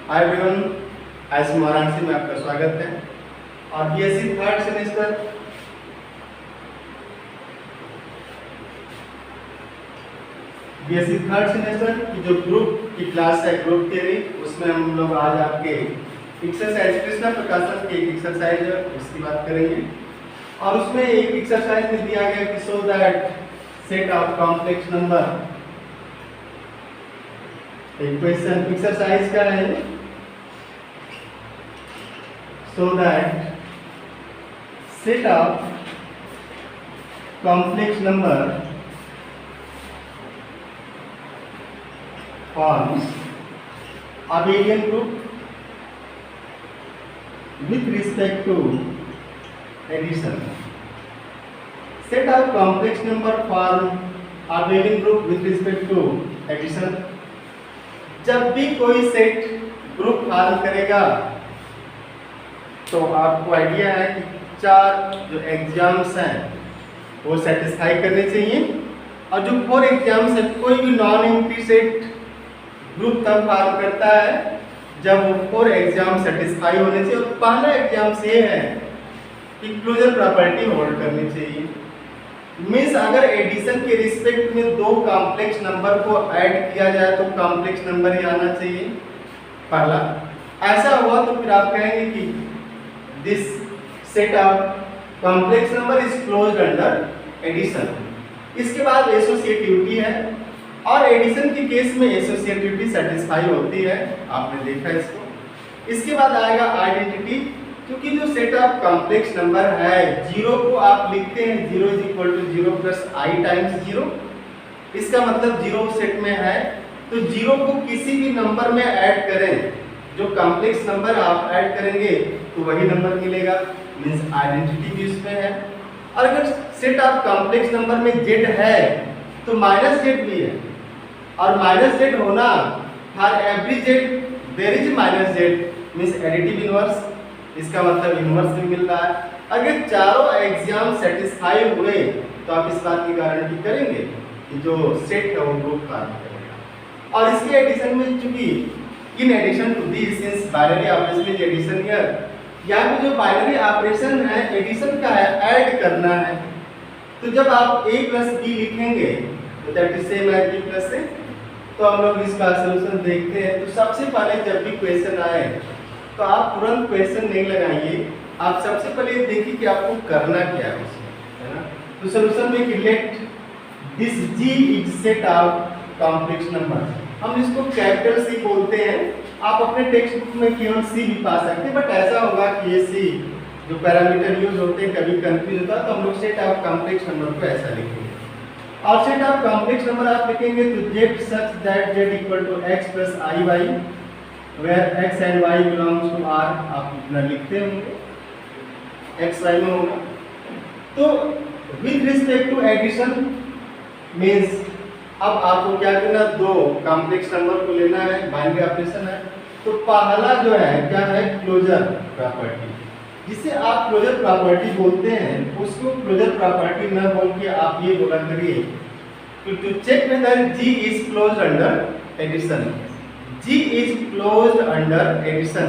Hi everyone, ISM Varanasi में आपका स्वागत है। और बीएससी थर्ड सेमेस्टर की जो ग्रुप की क्लास है, ग्रुप थियरी, उसमें हम लोग आज आपके एक्सरसाइज कृष्णा प्रकाशन की एक एक्सरसाइज है उसकी बात करेंगे। और उसमें एक एक्सरसाइज में दिया गया कि so that set of complex number, एक क्वेश्चन एक्सरसाइज का है, so that set of complex number forms abelian group with respect to addition. Set of complex number form abelian group with respect to addition. जब भी कोई set group form करेगा तो आपको idea है कि चार जो एग्जाम्स हैं वो सेटिस्फाई करने चाहिए। और जो 4 एग्जाम्स है, कोई भी नॉन एम्प्टी सेट ग्रुप तब फॉर्म करता है जब वो 4 एग्जाम सेटिस्फाई होने चाहिए। और पहला एग्जाम ये है कि क्लोजर प्रॉपर्टी होल्ड करनी चाहिए। मीन्स अगर एडिशन के रिस्पेक्ट में 2 कॉम्प्लेक्स नंबर को ऐड किया जाए तो कॉम्प्लेक्स नंबर ही आना चाहिए पहला। ऐसा हुआ तो फिर आप कहेंगे कि this set of complex number is closed under addition। इसके बाद एसोसिएटिविटी है, और एडिशन के केस में एसोसिएटिविटी सेटिस्फाई होती है, आपने देखा इसको। इसके बाद आएगा आइडेंटिटी, क्योंकि जो सेट ऑफ कॉम्प्लेक्स नंबर है, 0 को आप लिखते हैं 0 = 0 + i × 0। इसका मतलब 0 सेट में है तो 0 को किसी भी नंबर में ऐड करें, जो कॉम्प्लेक्स नंबर आप ऐड करेंगे तो वही नंबर मिलेगा। मींस आइडेंटिटी भी उसमें है। और अगर सेट ऑफ कॉम्प्लेक्स नंबर में z है तो -z भी है, और -z होना for every z there is -z, means additive inverse. इसका मतलब इनवर्स भी मिल रहा है। अगर चारों एग्जाम सेटिस्फाई हुए तो आप इस बात की गारंटी करेंगे कि जो सेट है वो ग्रुप फॉर्म करेगा। और इसके एडिशन में चूंकि in addition to this, since binary operation is addition here, यहाँ पे जो बाइनरी ऑपरेशन है एडिशन का है, ऐड करना है। तो जब आप a + b लिखेंगे तो that is same as b + a। तो हम लोग इसका सॉल्यूशन देखते हैं। तो सबसे पहले जब भी क्वेश्चन आए तो आप तुरंत क्वेश्चन नहीं लगाइए, आप सबसे पहले देखिए कि आपको करना क्या है उसमें, है ना। तो सॉल्यूशन में कि let this g is set of complex number, हम इसको कैपिटल C बोलते हैं। आप अपने टेक्स्ट बुक में केवल C भी पा सकते हैं, बट ऐसा होगा कि ये C जो पैरामीटर यूज होते हैं कभी कंफ्यूज होता है, तो हम लोग सेट ऑफ कॉम्प्लेक्स नंबर को ऐसा लिखेंगे। और सेट ऑफ कॉम्प्लेक्स नंबर आप लिखेंगे तो z such that z = x + iy where x and y belongs to R, आप इतना लिखते होंगे, x y में होगा। तो with respect to addition means अब आपको क्या करना, 2 कॉम्प्लेक्स नंबर को लेना है, बाइनरी ऑपरेशन है। तो पहला जो है क्या है, क्लोजर प्रॉपर्टी, जिसे आप क्लोजर प्रॉपर्टी बोलते हैं। उसको क्लोजर प्रॉपर्टी न बोल के आप ये बोला करिए to check whether G is closed under addition. G is closed under addition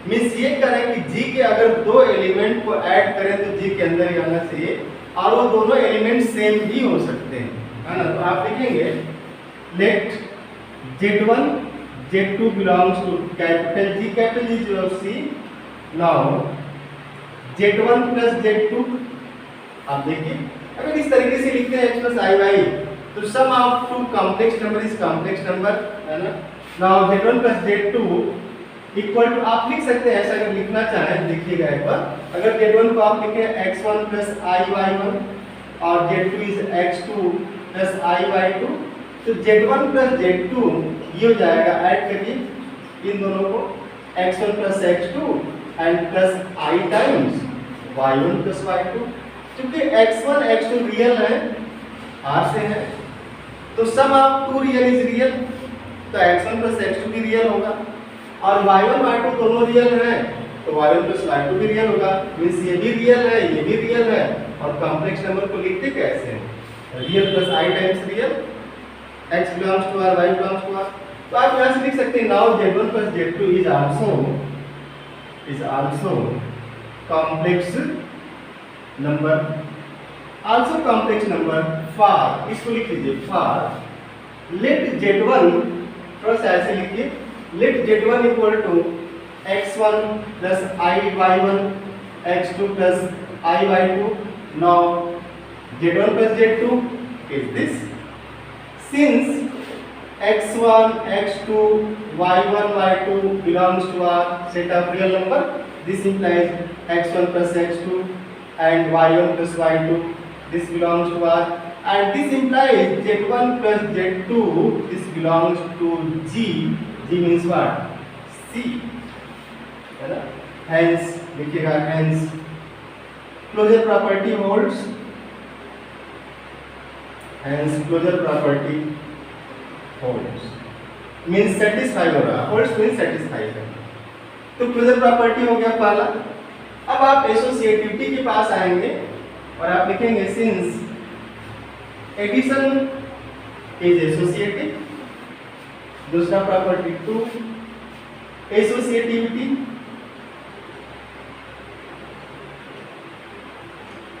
means ये करें कि G के अगर 2 एलिमेंट को ऐड करें तो G के अंदर ही आना चाहिए, और वो दोनों एलिमेंट सेम भी हो सकते हैं, है ना। तो आप लिखेंगे late z1 z2 belongs to capital G, capital G जो C। now z1 + z2, आप देखिए अगर इस तरीके से लिखते हैं x + iy तो sum of 2 complex number is complex number, है ना। now z1 + z2 equal to, आप लिख सकते हैं ऐसा अगर लिखना चाहें, देखिएगा एक बार। अगर z1 को आप लिखें x1 + iy1 और z2 इज x2 + iy2, तो z1 + z2 ये हो जाएगा, ऐड करिए इन दोनों को, x1 + x2 and plus i times y1 + y2। क्योंकि x1 x2 रियल है, R से है, तो sum of 2 real is real, तो x1 + x2 भी रियल होगा। और y1 y2 दोनों रियल हैं तो y1 + y2 भी रियल होगा। मींस ये भी रियल है, ये भी रियल है। और कॉम्प्लेक्स नंबर को लिखते कैसे हैं, real + i times real, x belongs to R, y belongs to R। तो आप यहाँ से लिख सकते हैं now Z1 plus Z2 is also complex number, also complex number for, इसको लिख लीजिए for let Z1, थोड़ा सा ऐसे लिखिए, let Z1 equal to x1 plus iy1 x2 plus iy2. Now Z1 plus Z2 is this. Since x1, x2, y1, y2 belongs to a set of real number, this implies x1 plus x2 and y1 plus y2, this belongs to R, and this implies Z1 plus Z2, this belongs to G. G means what? C. है ना? Hence लिखिएगा, hence closure property holds, hence closure property holds means satisfy हो रहा, holds means satisfy है। तो closure property हो गया पहला। अब आप एसोसिएटिविटी के पास आएंगे और आप लिखेंगे सिंस एडिशन इज एसोसिएटिव। दूसरा प्रॉपर्टी 2 एसोसिएटिविटी।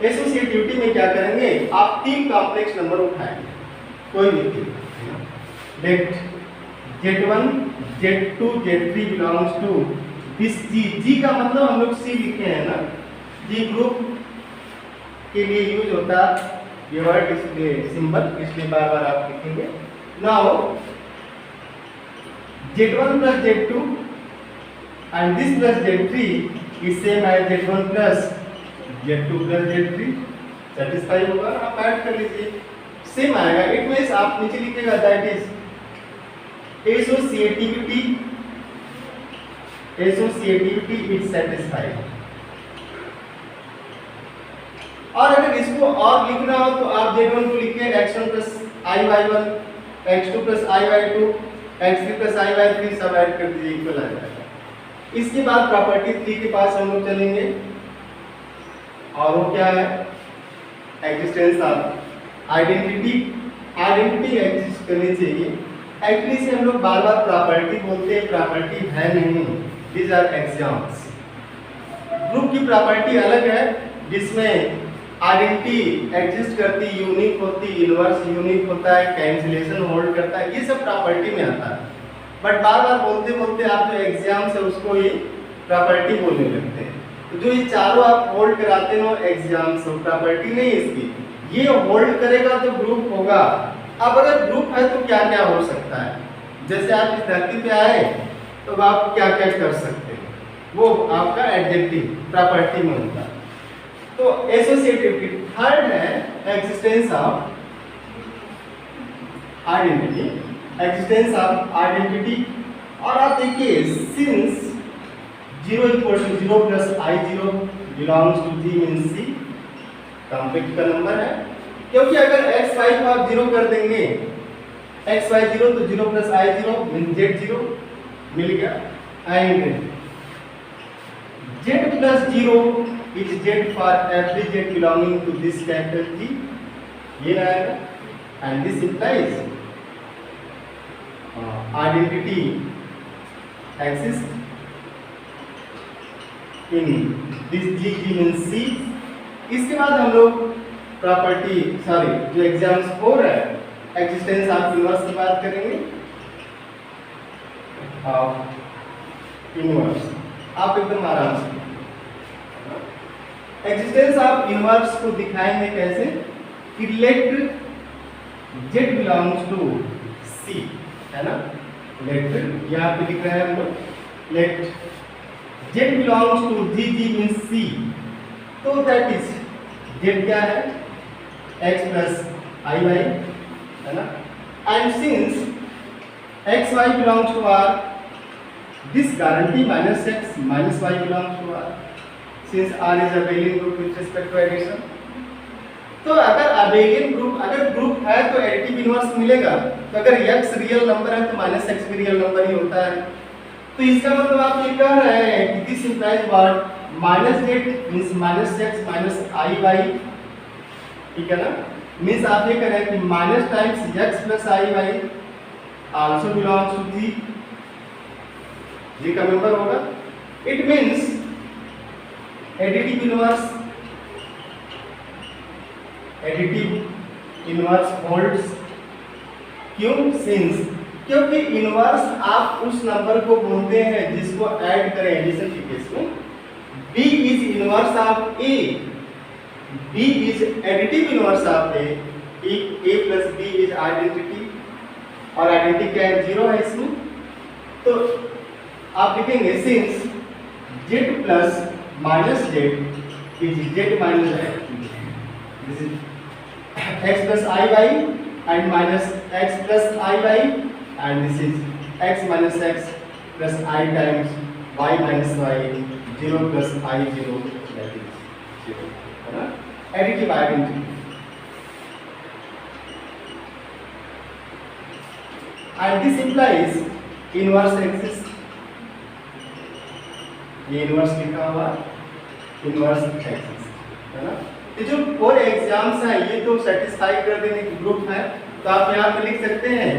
एसोसिएटिविटी में क्या करेंगे, आप 3 कॉम्प्लेक्स नंबर उठाएंगे, कोई भी 3, let Z1, Z2, Z3 belongs to this G। G का मतलब हम लोग C लिखे हैं ना, G ग्रुप के लिए यूज होता ये वर्ड, इसलिए सिंबल, इसलिए बार बार आप लिखेंगे। Now Z1 plus Z2 and this plus Z3 is same as Z1 plus Z2 plus Z3, satisfy होगा, आप ऐड कर लीजिए, सेम आएगा। इट मींस आप नीचे लिखिएगा that is associativity, associativity is satisfied. और अगर इसको और लिखना हो तो आप Z1 को लिखिए x1 plus iy1, x2 plus iy2, x3 plus iy3, सब ऐड कर दीजिए, इक्वल आ जाएगा। इसके बाद प्रॉपर्टी 3 के पास हम लोग चलेंगे, और वो क्या है, existence of identity. Identity exist करनी चाहिए। एक्चुअली से हम लोग बार बार प्रॉपर्टी बोलते हैं, प्रॉपर्टी है नहीं, दीज आर एग्जाम्स। ग्रुप की प्रॉपर्टी अलग है जिसमें आइडेंटिटी एग्जिस्ट करती, यूनिक होती, इनवर्स यूनिक होता है, कैंसिलेशन होल्ड करता है, ये सब प्रॉपर्टी में आता है। बट बार बार बोलते बोलते आप जो एग्जाम्स है उसको ये प्रॉपर्टी बोलने लगते हैं। तो जो ये चारों आप होल्ड कराते हो एग्जाम्स, प्रॉपर्टी नहीं इसकी, ये होल्ड करेगा तो ग्रुप होगा। अब अगर ग्रुप है तो क्या क्या हो सकता है, जैसे आप इस धरती पे आए तो आप क्या क्या कर सकते हैं, वो आपका एडजेक्टिव प्रॉपर्टी में होता है। तो एसोसिएटिविटी। थर्ड है existence of identity, existence of identity. और आप देखिए since 0 equals to 0 plus I0 belongs to G means C, complex का नंबर है, क्योंकि अगर x y को आप 0 कर देंगे, x y 0 तो 0 plus I0 means Z0 मिल गया, and Z plus 0 is Z for every Z belonging to this capital G, ये रहेगा, and this implies identity exists in this G means C। इसके बाद हम लोग प्रॉपर्टी जो एग्जाम्स हो रहा है, एग्जिस्टेंस ऑफ इनवर्स की बात करेंगे। इनवर्स आप एकदम आराम से एग्जिस्टेंस ऑफ इनवर्स को दिखाएंगे कैसे, कि let Z belongs to C, है ना, लेट यहाँ पे लिख रहे हैं हम लोग, late Z belongs to G means C, तो that is Z क्या है, x plus iy, है ना, and since x y belongs to R, this guarantee minus x minus y belongs to R, since R is abelian group with respect to addition। तो अगर abelian group, अगर group है तो additive inverse मिलेगा, तो अगर x रियल नंबर है तो माइनस एक्स भी रियल नंबर ही होता है। तो इसका मतलब आप ये कह रहे हैं कि this implies what, minus z means minus x minus iy, ठीक है ना, मींस आप ये कह रहे हैं कि minus times x plus iy also belongs to G का मेंबर होगा. It means additive inverse holds. क्यों? Since क्योंकि इनवर्स आप उस नंबर को बोलते हैं जिसको ऐड करें एडिशन के केस में. B is inverse of A. B is additive inverse of A. If A plus B is identity और आइडेंटिटी क्या है? 0 है इसमें. तो आप लिखेंगे since Z plus minus Z is Z minus X. This is X plus IY and minus X plus IY, and this is X minus X plus I times Y minus Y, 0 plus I 0, that is 0. है ना? Additive identity. And this implies inverse exists. ये inverse लिखा हुआ inverse axis है ना. ये जो 4 exams हैं ये तो सेटिस्फाई कर देने की ग्रुप है. तो आप यहाँ पे लिख सकते हैं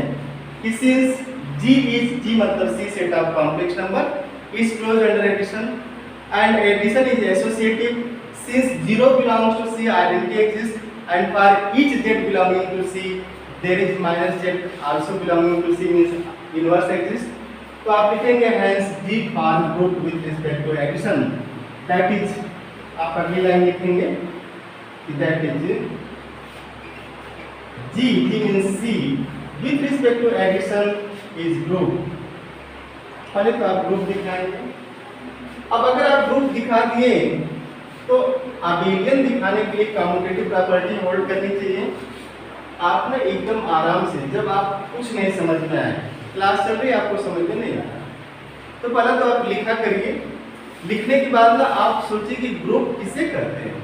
कि सिंस G is G मतलब C set of complex number is closed under addition and addition is associative. Since 0 belongs to C, identity exists, and for each Z belonging to C there is minus Z also belonging to C, means inverse exists. तो आप लिखेंगे hence G for group with respect to addition. That is आप अगली line लिखेंगे कि that is G means C with respect to addition is group. पहले तो आप ग्रुप दिखाएंगे. अब अगर आप ग्रुप दिखा दिए तो अबेलियन दिखाने के लिए कम्यूटेटिव प्रॉपर्टी होल्ड करनी चाहिए. आप ना एकदम आराम से, जब आप कुछ नहीं समझ में आए, क्लास चल रही है आपको समझ में नहीं आया, तो पहले तो आप लिखा करिए. लिखने के बाद ना आप सोचिए कि ग्रुप किसे करते हैं.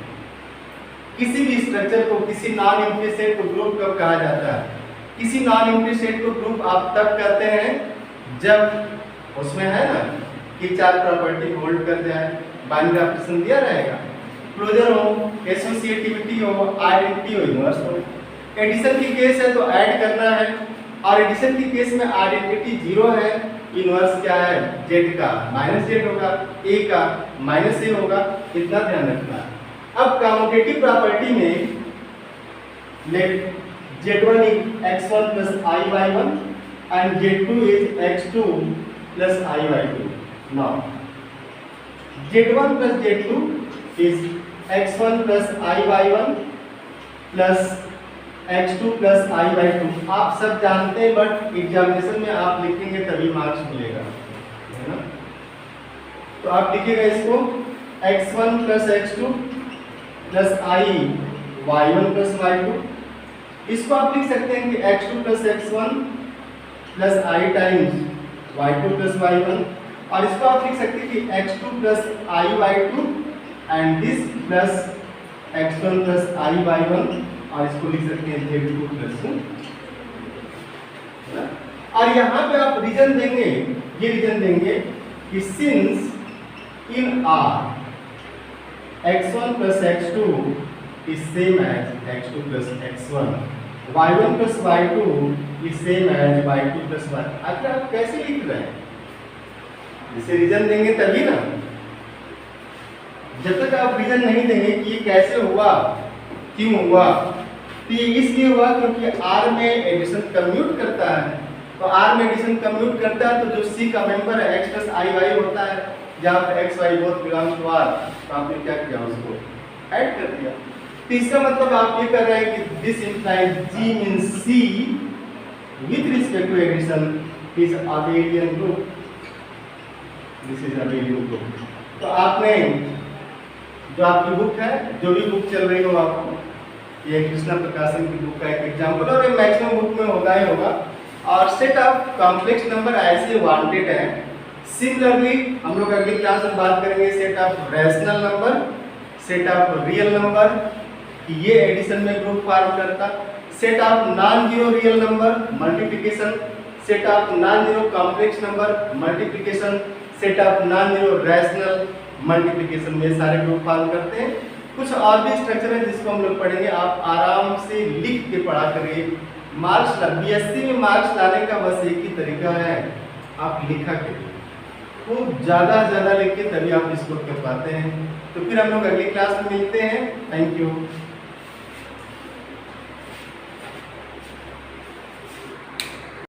किसी भी स्ट्रक्चर को, किसी नॉन एम्प्टी सेट को ग्रुप कब कहा जाता है? किसी नॉन एम्प्टी सेट को ग्रुप आप तब करते हैं जब उसमें है ना कि 4 प्रॉपर्टी होल्ड कर जाए, बाइनरी ऑपरेशन दिया रहेगा, क्लोजर हो, एसोसिएटिविटी हो, आइडेंटिटी हो, इनवर्स हो. एडिशन की केस है तो ऐड करना है, और एडिशन की केस में आइडेंटिटी 0 है, इनवर्स क्या है? Z का माइनस Z होगा, A का माइनस A होगा. इतना ध्यान रखना है. अब कम्यूटेटिव प्रॉपर्टी में late Z1 is x1 plus I/1 and Z2 is x2 plus I/2. Now Z1 plus Z2 is x1 plus I/1 plus x2 plus I/2. आप सब जानते हैं, बट एग्जामिनेशन में आप लिखेंगे तभी मार्क्स मिलेगा, है ना. तो आप लिखिएगा इसको x1 plus x2 plus I/1 plus y2. इसको आप लिख सकते हैं कि x2 plus x1 plus I times y2 plus y1, और इसको आप लिख सकते हैं कि x2 plus I/2 and this plus x1 plus I/1, और इसको लिख सकते हैं Z2 plus. और यहाँ पे आप रीजन देंगे, ये रीजन देंगे कि since in R x1 plus x2 is same as x2 plus x1, y1 plus y2 is same as y2 plus y. अच्छा आप कैसे लिख रहे हैं? इसे रीजन देंगे तभी ना. जब तक आप रीजन नहीं देंगे कि ये कैसे हुआ, क्यों हुआ, तो ये इसलिए हुआ क्योंकि R में एडिशन कम्यूट करता है. तो R में एडिशन कम्यूट करता है तो जो C का मेंबर है x plus IY होता है, जहाँ पे x y both belongs to R, तो आपने क्या किया? उसको ऐड कर दिया. तो इसका मतलब आप ये कर रहे हैं कि this implies G means C with respect to addition is abelian group. This is abelian group. तो आपने जो आपकी बुक है, जो भी बुक चल रही हो आपको, ये कृष्णा प्रकाशन की बुक का एक एग्जाम्पल, और ये मैक्सिमम बुक में होगा ही होगा. और सेट ऑफ कॉम्प्लेक्स नंबर ऐसे वांटेड है. सिमिलरली हम लोग अगली क्लास में बात करेंगे set of rational number, set of real number, ये एडिशन में ग्रुप फॉर्म करता, set of non zero real number multiplication, set of non zero complex number multiplication, set of non zero rational multiplication में सारे group form करते हैं. कुछ और भी स्ट्रक्चर है जिसको हम लोग पढ़ेंगे. आप आराम से लिख के पढ़ा करिए, मार्क्स बीएससी में मार्क्स लाने का बस एक ही तरीका है, आप लिखा करिए, खूब ज़्यादा लिखिए, तभी आप इसको कर पाते हैं। तो फिर हम लोग अगली क्लास में मिलते हैं। Thank you.